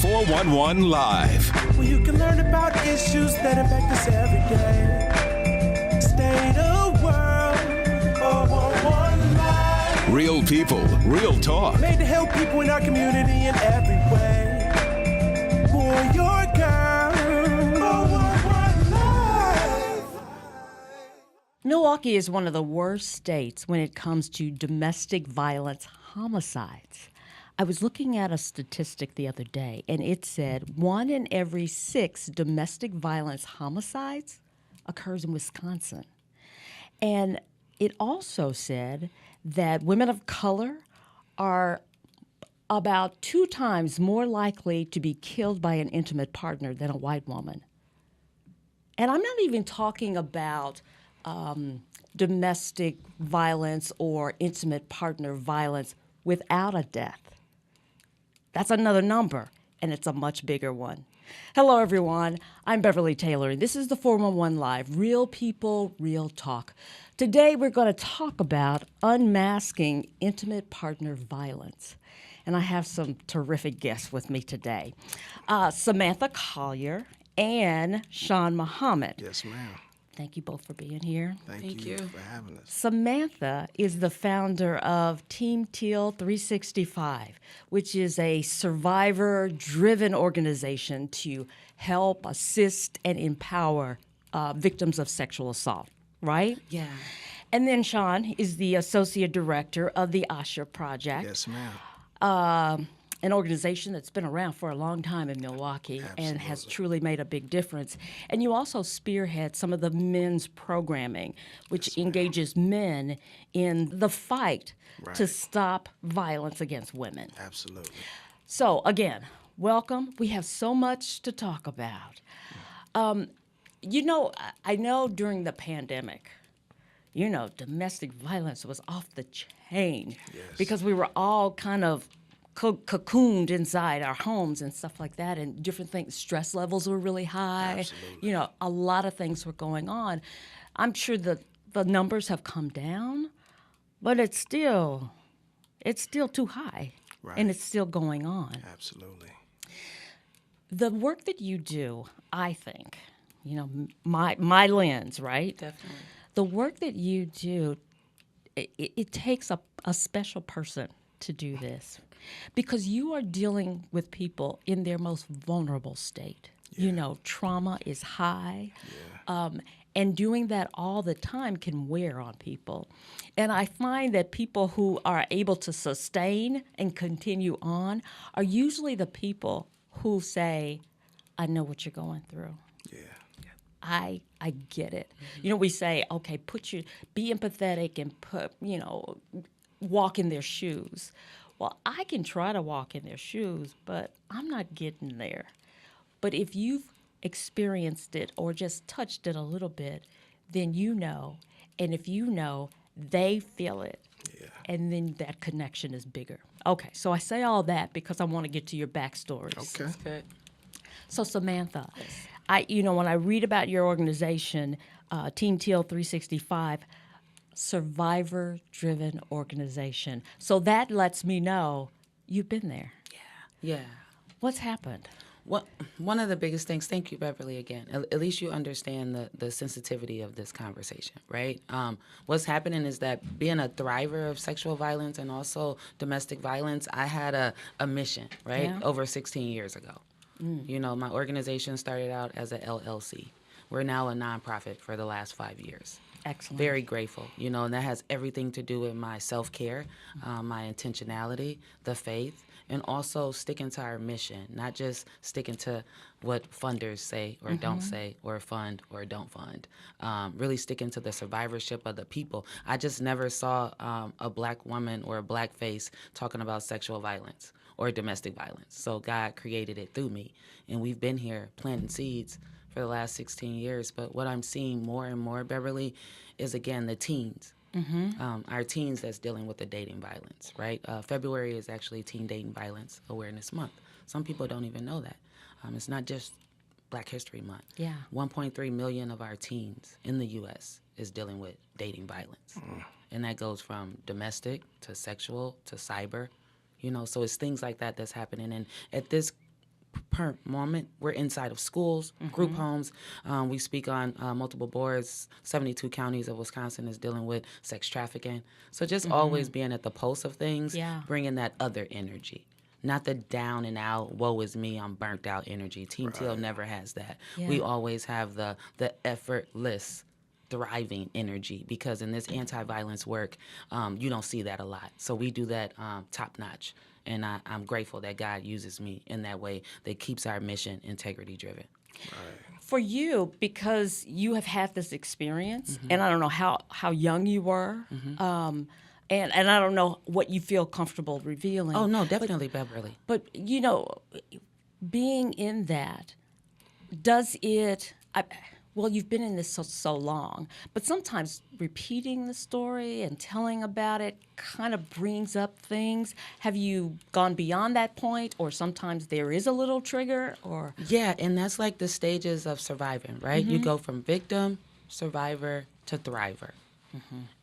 411 Live. Where you can learn about issues that affect us every day. State of world, 411 Live. Real people, real talk. Made to help people in our community in every way. For your girl, 411 Live. Milwaukee is one of the worst states when it comes to domestic violence homicides. I was looking at a statistic the other day, and it said 1 in every 6 domestic violence homicides occurs in Wisconsin. And it also said that women of color are about 2 times more likely to be killed by an intimate partner than a white woman. And I'm not even talking about domestic violence or intimate partner violence without a death. That's another number, and it's a much bigger one. Hello, everyone. I'm Beverly Taylor, and this is the 411 Live, Real People, Real Talk. Today, we're going to talk about unmasking intimate partner violence. And I have some terrific guests with me today. Samantha Collier and Shawn Muhammad. Yes, ma'am. Thank you both for being here. Thank you for having us. Samantha is the founder of Team Teal 365, which is a survivor-driven organization to help, assist, and empower victims of sexual assault, right? Yeah. And then Shawn is the associate director of the ASHA Project. Yes, ma'am. An organization that's been around for a long time in Milwaukee and has truly made a big difference. And you also spearhead some of the men's programming, which engages men in the fight to stop violence against women. Absolutely. So, again, welcome. We have so much to talk about. I know during the pandemic, domestic violence was off the chain because we were all kind of cocooned inside our homes and stuff like that, and different things. Stress levels were really high. Absolutely. A lot of things were going on. I'm sure the numbers have come down, but it's still too high, and it's still going on. Absolutely. The work that you do, I think, my lens, right? Definitely. The work that you do, it takes a special person to do this. Because you are dealing with people in their most vulnerable state. Trauma is high. And doing that all the time can wear on people. And I find that people who are able to sustain and continue on are usually the people who say, I know what you're going through. Yeah. I get it. We say, okay, be empathetic and walk in their shoes. Well, I can try to walk in their shoes, but I'm not getting there. But if you've experienced it or just touched it a little bit, then you know. And if you know, they feel it. Yeah. And then that connection is bigger. Okay, so I say all that because I want to get to your backstories. Okay. That's good. So Samantha, when I read about your organization, Team Teal 365, survivor-driven organization. So that lets me know you've been there. Yeah. What's happened? One of the biggest things, thank you, Beverly, again. At least you understand the sensitivity of this conversation, right? What's happening is that being a thriver of sexual violence and also domestic violence, I had a mission, right, Yeah. over 16 years ago. My organization started out as a LLC. We're now a nonprofit for the last 5 years. Excellent. Very grateful, and that has everything to do with my self-care, my intentionality, the faith, and also sticking to our mission, not just sticking to what funders say or don't say or fund or don't fund, really sticking to the survivorship of the people. I just never saw a black woman or a black face talking about sexual violence or domestic violence. So God created it through me, and we've been here planting seeds for the last 16 years. But what I'm seeing more and more, Beverly, is, again, the teens. Our teens that's dealing with the dating violence, right? February is actually Teen Dating Violence Awareness Month. Some people don't even know that. It's not just Black History Month. Yeah. 1.3 million of our teens in the U.S. is dealing with dating violence. And that goes from domestic to sexual to cyber, so it's things like that that's happening. And at this per moment. We're inside of schools, group homes. We speak on multiple boards. 72 counties of Wisconsin is dealing with sex trafficking. So just always being at the pulse of things, bringing that other energy. Not the down and out, woe is me, I'm burnt out energy. Team Teal never has that. Yeah. We always have the effortless, thriving energy, because in this anti-violence work, you don't see that a lot. So we do that top notch. And I'm grateful that God uses me in that way that keeps our mission integrity driven. For you, because you have had this experience, and I don't know how young you were, and I don't know what you feel comfortable revealing. Oh, no, definitely, Beverly. But, you know, being in that, does it... well, you've been in this so long, but sometimes repeating the story and telling about it kind of brings up things. Have you gone beyond that point, or sometimes there is a little trigger? Or Yeah, and that's like the stages of surviving, right? You go from victim, survivor, to thriver.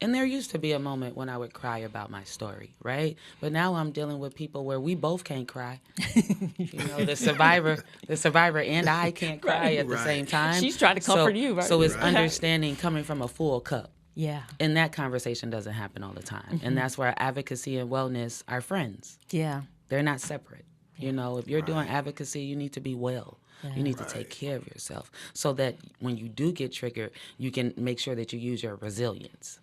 And there used to be a moment when I would cry about my story, right? But now I'm dealing with people where we both can't cry. You know, the survivor and I can't cry at the same time. She's trying to comfort you, right? So it's understanding coming from a full cup. Yeah. And that conversation doesn't happen all the time. And that's where advocacy and wellness are friends. Yeah. They're not separate. You know, if you're doing advocacy, you need to be well. You need to take care of yourself so that when you do get triggered, you can make sure that you use your resilience.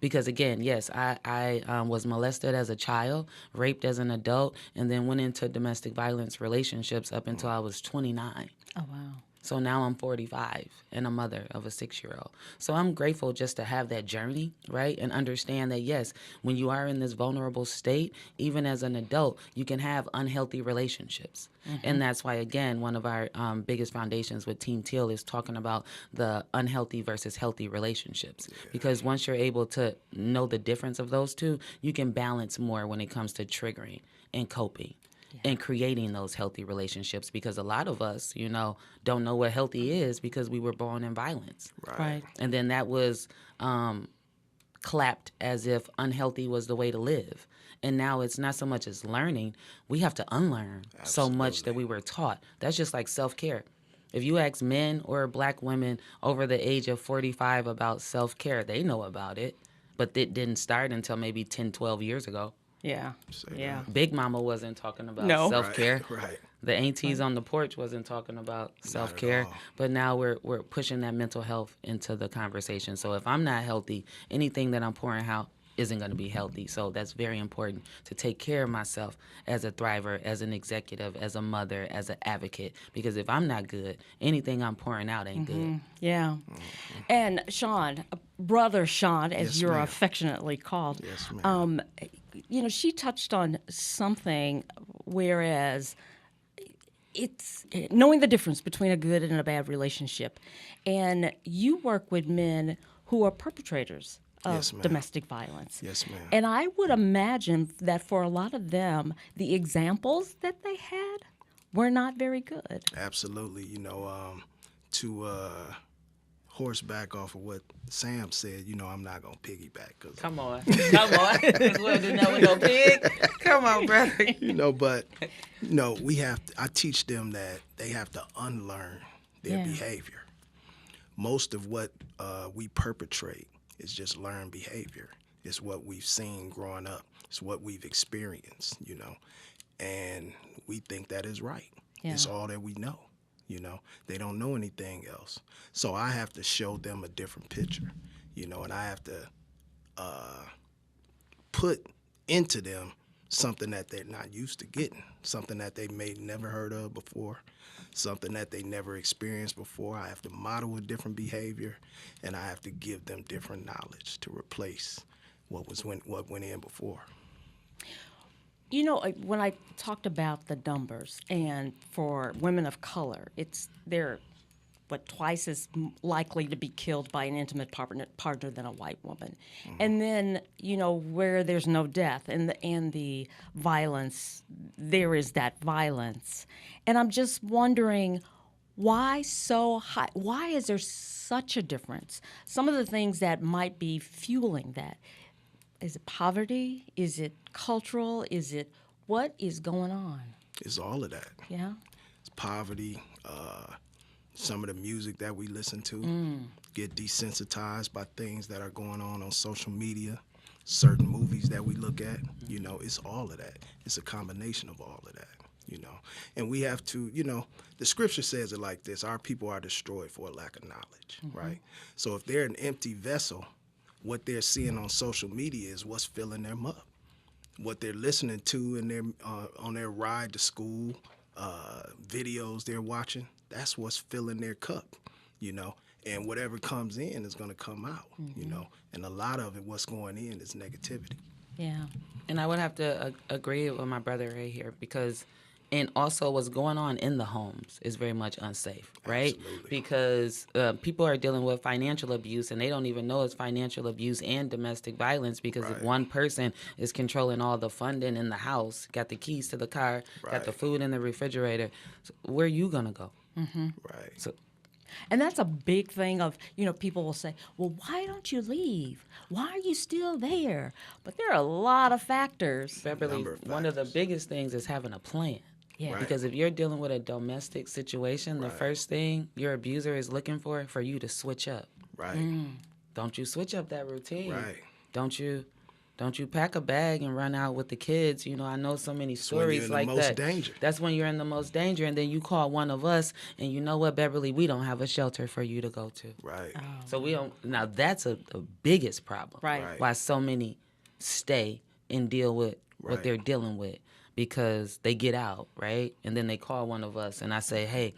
Because, again, yes, I was molested as a child, raped as an adult, and then went into domestic violence relationships up until I was 29. Oh, wow. So now I'm 45 and a mother of a 6-year-old. So I'm grateful just to have that journey, right? And understand that, yes, when you are in this vulnerable state, even as an adult, you can have unhealthy relationships. And that's why, again, one of our biggest foundations with Team Teal is talking about the unhealthy versus healthy relationships. Because once you're able to know the difference of those two, you can balance more when it comes to triggering and coping. And creating those healthy relationships, because a lot of us, you know, don't know what healthy is because we were born in violence. Right. And then that was clapped as if unhealthy was the way to live. And now it's not so much as learning. We have to unlearn so much that we were taught. That's just like self-care. If you ask men or black women over the age of 45 about self-care, they know about it. But it didn't start until maybe 10, 12 years ago. Yeah. Yeah. Big Mama wasn't talking about self-care. Right. The aunties on the porch wasn't talking about self-care. But now we're pushing that mental health into the conversation. So if I'm not healthy, anything that I'm pouring out isn't going to be healthy. So that's very important to take care of myself as a thriver, as an executive, as a mother, as an advocate. Because if I'm not good, anything I'm pouring out ain't good. Yeah. And Shawn, Brother Shawn, as you're affectionately called, Yes, ma'am. you know, she touched on something, whereas it's knowing the difference between a good and a bad relationship. And you work with men who are perpetrators of Yes, ma'am. domestic violence. Yes, ma'am. And I would imagine that for a lot of them, the examples that they had were not very good. Absolutely. You know, to horseback off of what Sam said, you know, I'm not going to piggyback. Cause, Come on. We'll do that with no pig. Come on, brother. you know, but, you know, I teach them that they have to unlearn their behavior. Most of what we perpetrate is just learned behavior. It's what we've seen growing up. It's what we've experienced, you know, and we think that is right. Yeah. It's all that we know, you know. They don't know anything else. So I have to show them a different picture, you know, and I have to put into them something that they're not used to getting, something that they may never heard of before, something that they never experienced before. I have to model a different behavior, and I have to give them different knowledge to replace what went in before. You know, when I talked about the numbers, and for women of color, they're twice as likely to be killed by an intimate partner than a white woman. Mm-hmm. And then, you know, where there's no death and the violence, there is that violence. And I'm just wondering, why so high? Why is there such a difference? Some of the things that might be fueling that. Is it poverty? Is it cultural? What is going on? It's all of that. Yeah. It's poverty, some of the music that we listen to, get desensitized by things that are going on social media, certain movies that we look at, you know, it's all of that. It's a combination of all of that, you know. And we have to, you know, the scripture says it like this: our people are destroyed for a lack of knowledge, right? So if they're an empty vessel, what they're seeing on social media is what's filling them up. What they're listening to in their on their ride to school, videos they're watching, that's what's filling their cup, you know. And whatever comes in is going to come out, you know. And a lot of it, what's going in, is negativity. Yeah. And I would have to agree with my brother right here, because, and also what's going on in the homes is very much unsafe, right? Absolutely. Because people are dealing with financial abuse, and they don't even know it's financial abuse and domestic violence, because if one person is controlling all the funding in the house, got the keys to the car, got the food in the refrigerator, so where are you going to go? Right. So, And that's a big thing of, you know, people will say, well, why don't you leave? Why are you still there? But there are a lot of factors. Beverly, Number of one of the factors. biggest things is having a plan. Yeah. Right. Because if you're dealing with a domestic situation, the first thing your abuser is looking for you to switch up. Right. Don't you switch up that routine. Right. Don't you pack a bag and run out with the kids. You know, I know so many when stories you're in the like most that. danger. That's when you're in the most danger, and then you call one of us, and you know what, Beverly, we don't have a shelter for you to go to. Right. So we don't. Now that's the biggest problem. Right. Why so many stay and deal with what Right. they're dealing with, because they get out, right? And then they call one of us, and I say, hey,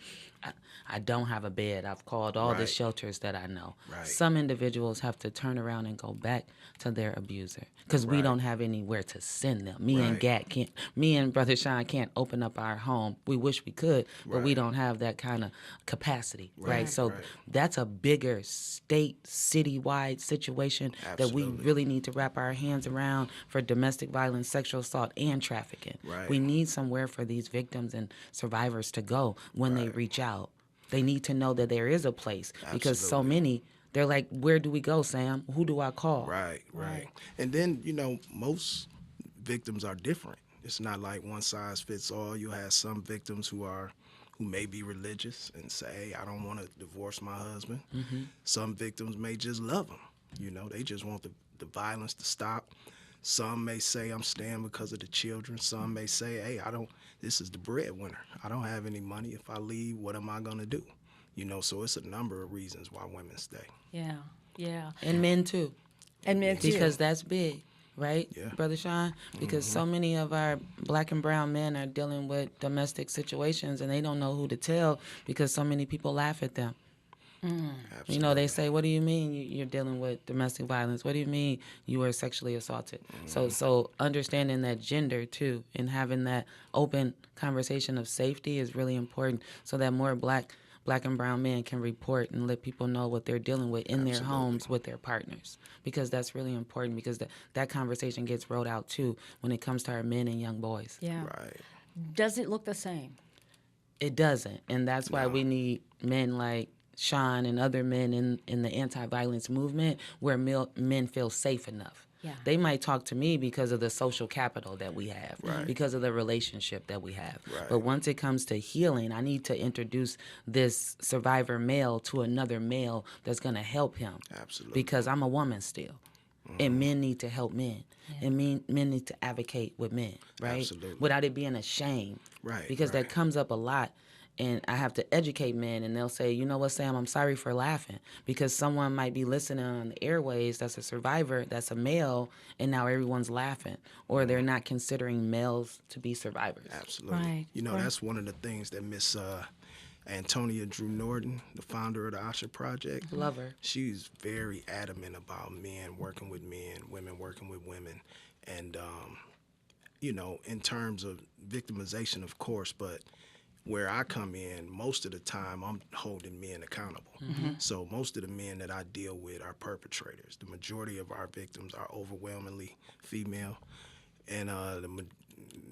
I don't have a bed. I've called all the Right. shelters that I know. Right. Some individuals have to turn around and go back to their abuser because we Right. don't have anywhere to send them. Me and Right. Gat can't. Me and Brother Shawn can't open up our home. We wish we could, but we Right. don't have that kind of capacity, right? Right, So right. that's a bigger state, citywide situation that we Absolutely. really need to wrap our hands around for domestic violence, sexual assault, and trafficking. Right. We need somewhere for these victims and survivors to go when they reach out. They need to know that there is a place, because so Absolutely. many, they're like, where do we go, Sam? Who do I call? Right, right. And then, you know, most victims are different. It's not like one size fits all. You'll have some victims who may be religious and say, hey, I don't want to divorce my husband. Some victims may just love him. You know, they just want the violence to stop. Some may say, I'm staying because of the children. Some may say, hey, this is the breadwinner. I don't have any money. If I leave, what am I going to do? You know, so it's a number of reasons why women stay. Yeah. Yeah. And men too, And men too. because that's big, right, Yeah. Brother Shawn? Because so many of our black and brown men are dealing with domestic situations, and they don't know who to tell because so many people laugh at them. Absolutely. You know, they say, what do you mean you're dealing with domestic violence? What do you mean you were sexually assaulted? So understanding that gender, too, and having that open conversation of safety is really important, so that more black and brown men can report and let people know what they're dealing with in their homes with their partners, because that's really important, because that conversation gets rolled out, too, when it comes to our men and young boys. Yeah. Right. Does it look the same? It doesn't, and that's why we need men like Shawn and other men in the anti-violence movement, where men feel safe enough. Yeah. They might talk to me because of the social capital that we have, because of the relationship that we have. Right. But once it comes to healing, I need to introduce this survivor male to another male that's going to help him. Absolutely. Because I'm a woman still. And men need to help men. And men need to advocate with men, right? Absolutely. Without it being a shame. Right, Because that right. comes up a lot. And I have to educate men, and they'll say, you know what, Sam, I'm sorry for laughing, because someone might be listening on the airways that's a survivor, that's a male, and now everyone's laughing, or they're not considering males to be survivors. Absolutely. Right, You know, right. that's one of the things that Miss Antonia Drew Norton, the founder of the ASHA Project, Love her. she's very adamant about men working with men, women working with women. And, you know, in terms of victimization, of course, but where I come in, most of the time I'm holding men accountable. So most of the men that I deal with are perpetrators. The majority of our victims are overwhelmingly female, and the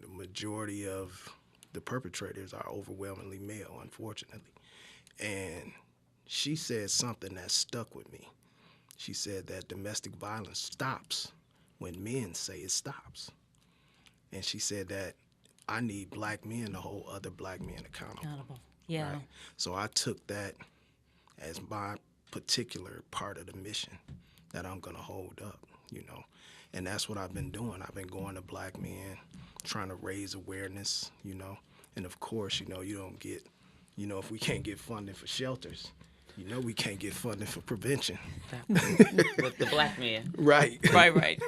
majority of the perpetrators are overwhelmingly male, unfortunately. And she said something that stuck with me. She said that domestic violence stops when men say it stops. And she said that I need black men to hold other black men accountable. Yeah. Right? So I took that as my particular part of the mission that I'm going to hold up, And that's what I've been doing. I've been going to black men, trying to raise awareness, And of course, you don't get, if we can't get funding for shelters, we can't get funding for prevention. With the black man. Right. Right.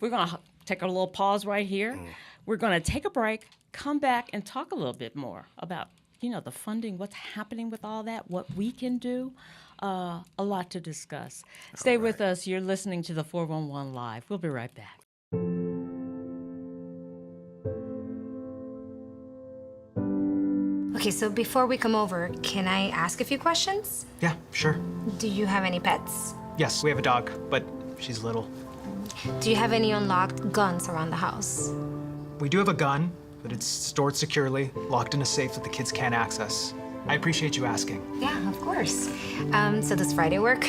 We're going to take a little pause right here. We're going to take a break, come back, and talk a little bit more about, the funding, what's happening with all that, what we can do. A lot to discuss. Stay with us. You're listening to the 411 Live. We'll be right back. Okay, so before we come over, can I ask a few questions? Yeah, sure. Do you have any pets? Yes, we have a dog, but she's little. Do you have any unlocked guns around the house? We do have a gun, but it's stored securely, locked in a safe that the kids can't access. I appreciate you asking. Yeah, of course. So does Friday work?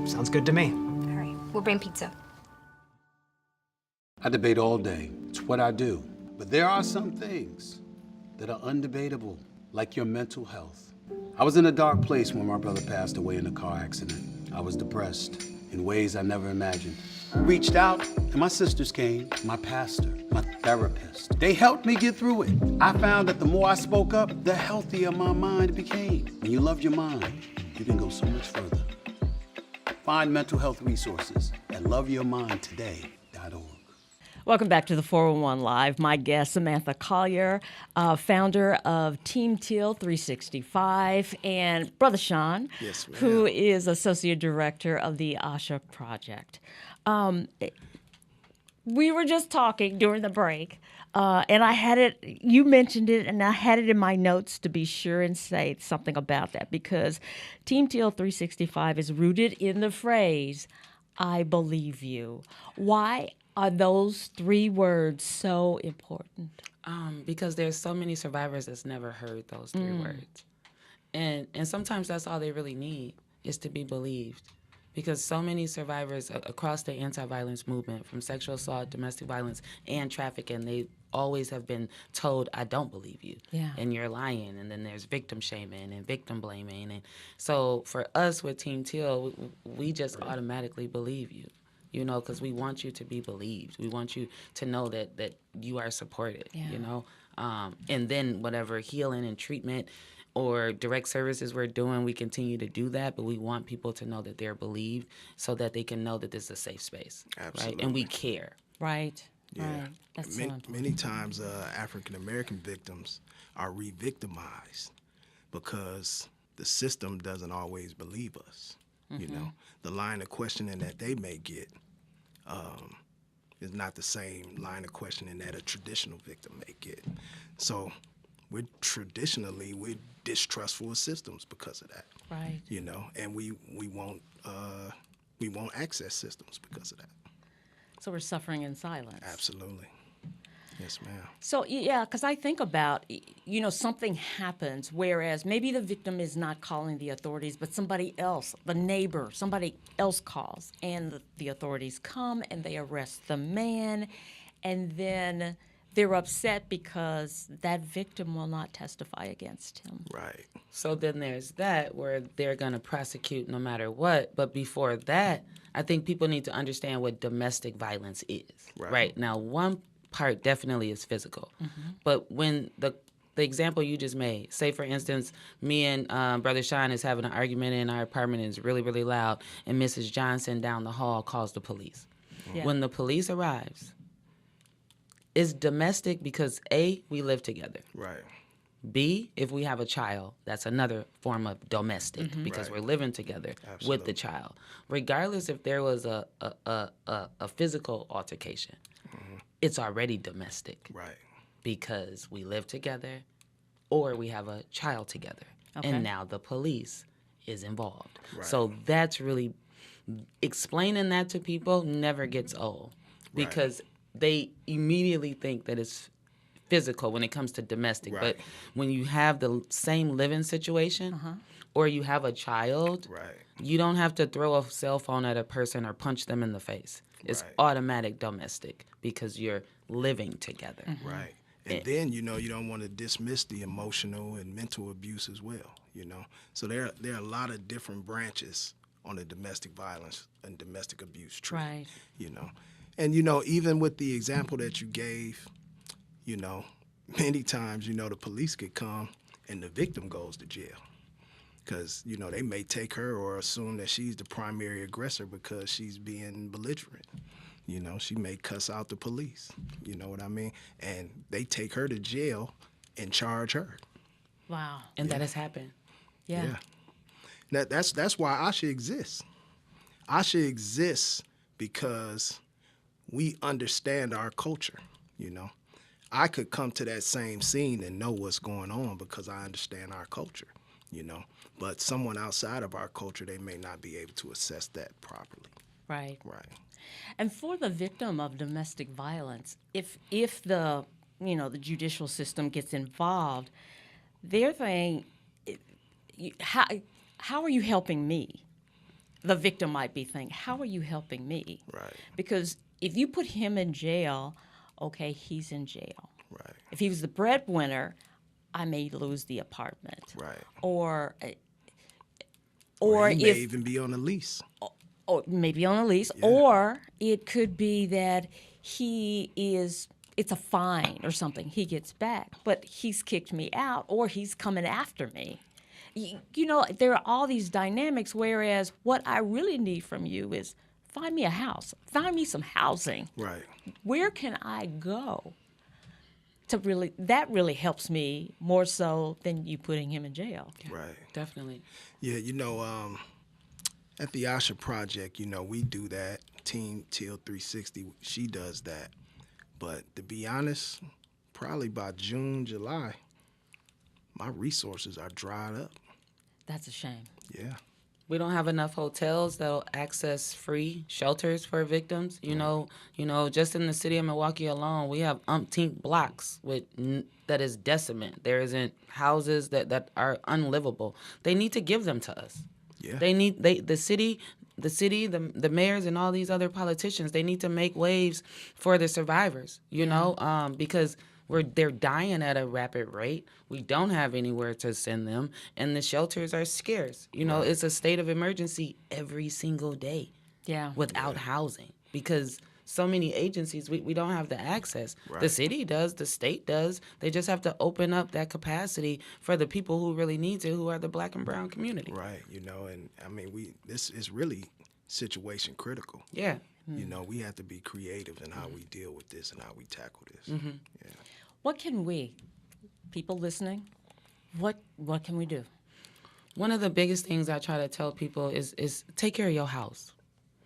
Sounds good to me. All right, we'll bring pizza. I debate all day. It's what I do. But there are some things that are undebatable, like your mental health. I was in a dark place when my brother passed away in a car accident. I was depressed in ways I never imagined. Reached out, and my sisters came, my pastor, my therapist. They helped me get through it. I found that the more I spoke up, the healthier my mind became. When you love your mind, you can go so much further. Find mental health resources at loveyourmindtoday.org. Welcome back to the 411 Live. My guest, Samantha Collier, founder of Team Teal 365, and Brother Shawn, Yes, ma'am. who is Associate Director of the ASHA Project. We were just talking during the break, and I had it, you mentioned it, and I had it in my notes to be sure and say something about that, because Team Teal 365 is rooted in the phrase, I believe you. Why are those three words so important? Because there's so many survivors that's never heard those three words. And sometimes that's all they really need is to be believed. Because so many survivors across the anti-violence movement, from sexual assault, domestic violence, and trafficking, they always have been told, I don't believe you, and you're lying, and then there's victim shaming and victim blaming. And so for us with Team Teal, we just automatically believe you, because we want you to be believed. We want you to know that you are supported, and then whatever healing and treatment or direct services we're doing, we continue to do that, but we want people to know that they're believed so that they can know that this is a safe space. Absolutely. Right? And we care. Right. Yeah. Right. That's so important. Many times African-American victims are re-victimized because the system doesn't always believe us. The line of questioning that they may get is not the same line of questioning that a traditional victim may get. So we're distrustful of systems because of that. Right. And we won't access systems because of that. So we're suffering in silence. Absolutely. Yes, ma'am. So, yeah, because I think about, something happens, whereas maybe the victim is not calling the authorities, but somebody else, the neighbor, somebody else calls, and the authorities come and they arrest the man, and then they're upset because that victim will not testify against him. Right. So then there's that where they're going to prosecute no matter what. But before that, I think people need to understand what domestic violence is. Right. Now, one part definitely is physical. But when the example you just made, say, for instance, me and Brother Shawn is having an argument in our apartment and it's really, really loud, and Mrs. Johnson down the hall calls the police. Yeah. When the police arrives, it's domestic because, A, we live together. Right. B, if we have a child, that's another form of domestic because we're living together with the child. Regardless if there was a physical altercation, it's already domestic. Right. Because we live together or we have a child together. Okay. And now the police is involved. Right. So that's really, explaining that to people never gets old because they immediately think that it's physical when it comes to domestic. Right. But when you have the same living situation or you have a child, you don't have to throw a cell phone at a person or punch them in the face. It's automatic domestic because you're living together. Right. And then, you don't want to dismiss the emotional and mental abuse as well, So there are a lot of different branches on the domestic violence and domestic abuse tree, Right. And, even with the example that you gave, many times, the police could come and the victim goes to jail. Because, they may take her or assume that she's the primary aggressor because she's being belligerent. She may cuss out the police. You know what I mean? And they take her to jail and charge her. Wow. And that has happened. Yeah. That's why ASHA exists. ASHA exists because we understand our culture, I could come to that same scene and know what's going on because I understand our culture, But someone outside of our culture, they may not be able to assess that properly. Right. Right. And for the victim of domestic violence, if the the judicial system gets involved, they're saying, how are you helping me? The victim might be thinking, how are you helping me? Right. Because if you put him in jail, okay, he's in jail. Right. If he was the breadwinner, I may lose the apartment. Right. Or he may if even be on a lease. or maybe on a lease, or it could be that it's a fine or something he gets back, but he's kicked me out or he's coming after me. There are all these dynamics, whereas what I really need from you is find me a house, find me some housing. Right. Where can I go? That really helps me more so than you putting him in jail. Right. Definitely. Yeah, at the ASHA Project, we do that. Team Teal 360, she does that. But to be honest, probably by June, July, my resources are dried up. That's a shame. Yeah. We don't have enough hotels that'll access free shelters for victims. Just in the city of Milwaukee alone, we have umpteen blocks that is deciment. There isn't houses that are unlivable. They need to give them to us. Yeah. The city, the mayors, and all these other politicians, they need to make waves for the survivors. Because they're dying at a rapid rate. We don't have anywhere to send them, and the shelters are scarce. It's a state of emergency every single day. Yeah. Without housing, because so many agencies, we don't have the access. Right. The city does, the state does. They just have to open up that capacity for the people who really need it, who are the Black and brown community. Right. And I mean, this is really situation critical. Yeah. We have to be creative in how we deal with this and how we tackle this. Mm-hmm. Yeah. What can people listening, what can we do? One of the biggest things I try to tell people is take care of your house.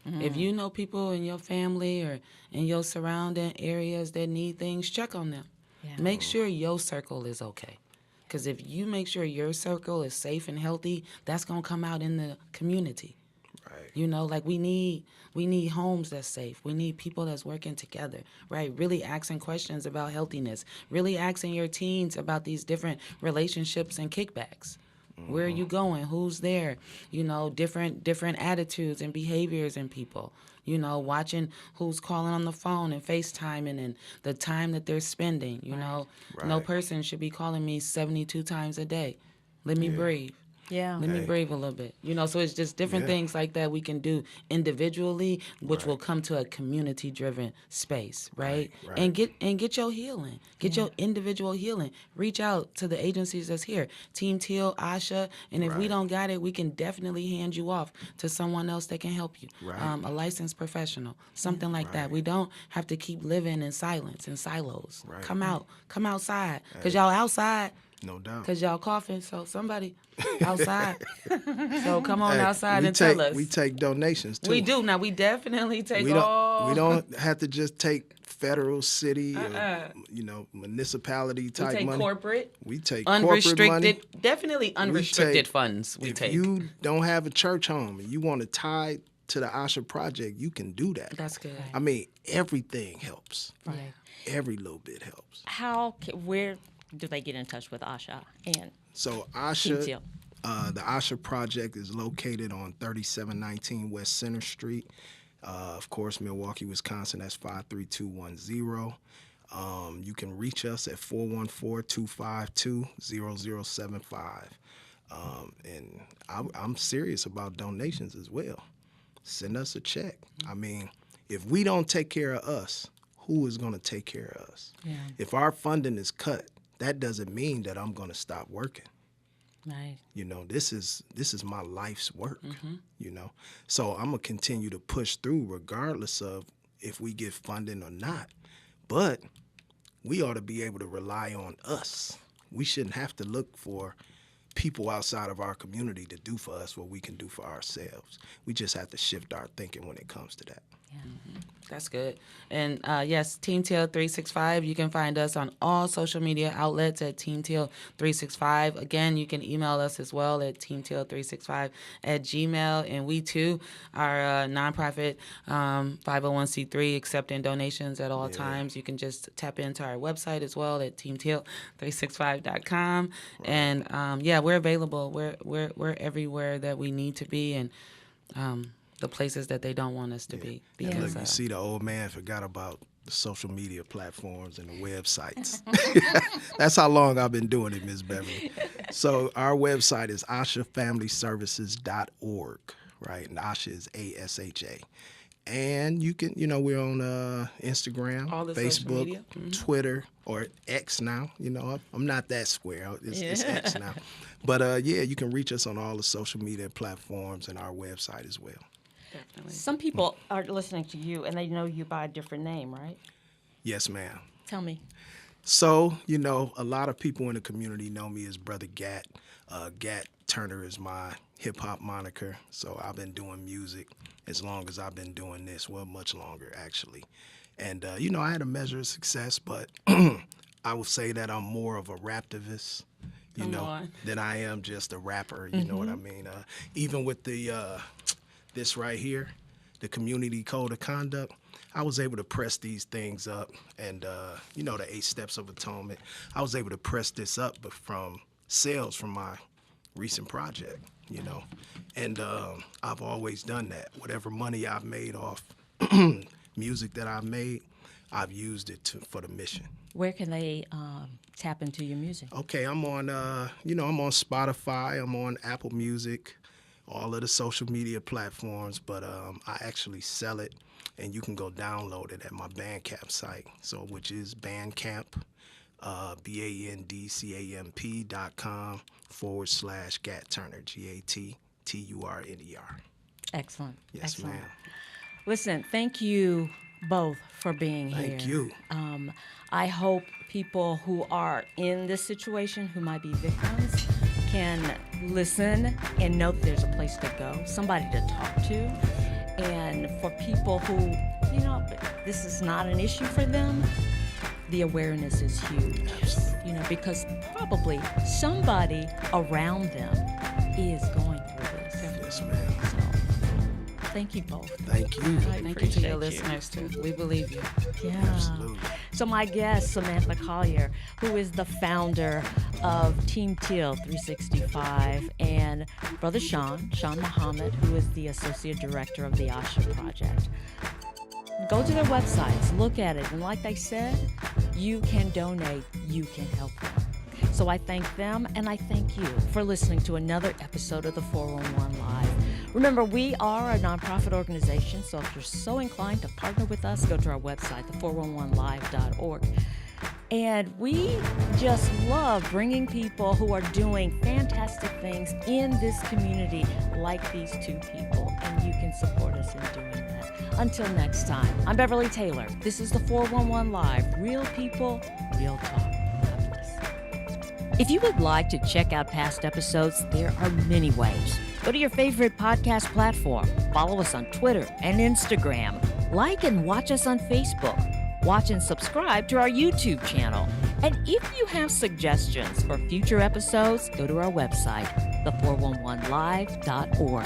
Mm-hmm. If you know people in your family or in your surrounding areas that need things, check on them. Yeah. Make sure your circle is okay. Because if you make sure your circle is safe and healthy, that's going to come out in the community. Right. We need homes that's safe. We need people that's working together, right? Really asking questions about healthiness. Really asking your teens about these different relationships and kickbacks. Mm-hmm. Where are you going? Who's there? Different attitudes and behaviors in people. Watching who's calling on the phone and FaceTiming and the time that they're spending. Right. No person should be calling me 72 times a day. Let me breathe. Yeah. Let me breathe a little bit. So it's just different things like that we can do individually, which will come to a community-driven space, right? Right. And get your healing. Get your individual healing. Reach out to the agencies that's here. Team Teal, ASHA, and if we don't got it, we can definitely hand you off to someone else that can help you. Right. A licensed professional, something like that. We don't have to keep living in silence, in silos. Right. Come outside, because y'all outside. No doubt. Because y'all coughing, so somebody outside. So come on outside and tell us. We take donations, too. We do. Now, we definitely take we all. We don't have to just take federal, city, or, municipality type money. We take corporate. We take unrestricted, corporate money. Definitely unrestricted funds we take. If you don't have a church home and you want to tie to the ASHA Project, you can do that. That's good. I mean, everything helps. Right. Every little bit helps. Where do they get in touch with ASHA? And so ASHA, the ASHA Project is located on 3719 West Center Street. Of course, Milwaukee, Wisconsin, that's 53210. You can reach us at 414-252-0075. And I'm serious about donations as well. Send us a check. I mean, if we don't take care of us, who is going to take care of us? Yeah. If our funding is cut, that doesn't mean that I'm going to stop working. Right. You know, this is my life's work, you know. So I'm going to continue to push through regardless of if we get funding or not. But we ought to be able to rely on us. We shouldn't have to look for people outside of our community to do for us what we can do for ourselves. We just have to shift our thinking when it comes to that. Yeah. That's good. And yes, Team Teal 365. You can find us on all social media outlets at Team Teal 365. Again, you can email us as well at teamteal365@gmail. And we too are a nonprofit 501c3 accepting donations at all times. You can just tap into our website as well at teamteal365.com. And yeah, we're available. We're everywhere that we need to be, and the places that they don't want us to be. And Because, look, you see, the old man forgot about the social media platforms and the websites. That's how long I've been doing it, Ms. Beverly. So our website is ashafamilyservices.org, right? And ASHA is ASHA. And you can, you know, we're on Instagram, all the social media. Facebook, Twitter, or X now. You know, I'm not that square. It's X now. But yeah, you can reach us on all the social media platforms and our website as well. Definitely. Some people are listening to you and they know you by a different name, right? Yes, ma'am. Tell me. So, you know, a lot of people in the community know me as Brother Gat. Gat Turner is my hip-hop moniker. So I've been doing music as long as I've been doing this. Well, much longer, actually. And, you know, I had a measure of success, but I would say that I'm more of a raptivist, you know, than I am just a rapper. You know what I mean? Even with the this right here, the community code of conduct, I was able to press these things up, and you know, the 8 steps of atonement. I was able to press this up, but from sales from my recent project, you know, and I've always done that. Whatever money I've made off music that I've made, I've used it for the mission. Where can they tap into your music? Okay, I'm on, you know, I'm on Spotify, I'm on Apple Music, all of the social media platforms, but I actually sell it, and you can go download it at my Bandcamp site, so which is Bandcamp, bandcamp.com/Gat Turner, GATTURNER. Excellent. Yes, Excellent. ma'am. Listen, thank you both for being here. Thank you. I hope people who are in this situation, who might be victims, can listen and know that there's a place to go, somebody to talk to. And for people who, you know, this is not an issue for them, the awareness is huge. You know, because probably somebody around them is going through this. Yes, ma'am. So, thank you both. Thank you. I Thank you to appreciate your listeners too. We believe you. Yeah. Absolutely. So my guest, Samantha Collier, who is the founder of Team Teal 365, and Brother Shawn Muhammad, who is the associate director of the ASHA Project. Go to their websites, look at it, and like they said, you can donate, you can help them. So I thank them, and I thank you for listening to another episode of the 411 Live. Remember, we are a nonprofit organization, so if you're so inclined to partner with us, go to our website, the411live.org. And we just love bringing people who are doing fantastic things in this community, like these two people, and you can support us in doing that. Until next time, I'm Beverly Taylor. This is the 411 Live. Real people, real talk. God bless. If you would like to check out past episodes, there are many ways. Go to your favorite podcast platform. Follow us on Twitter and Instagram. Like and watch us on Facebook. Watch and subscribe to our YouTube channel. And if you have suggestions for future episodes, go to our website, the411live.org.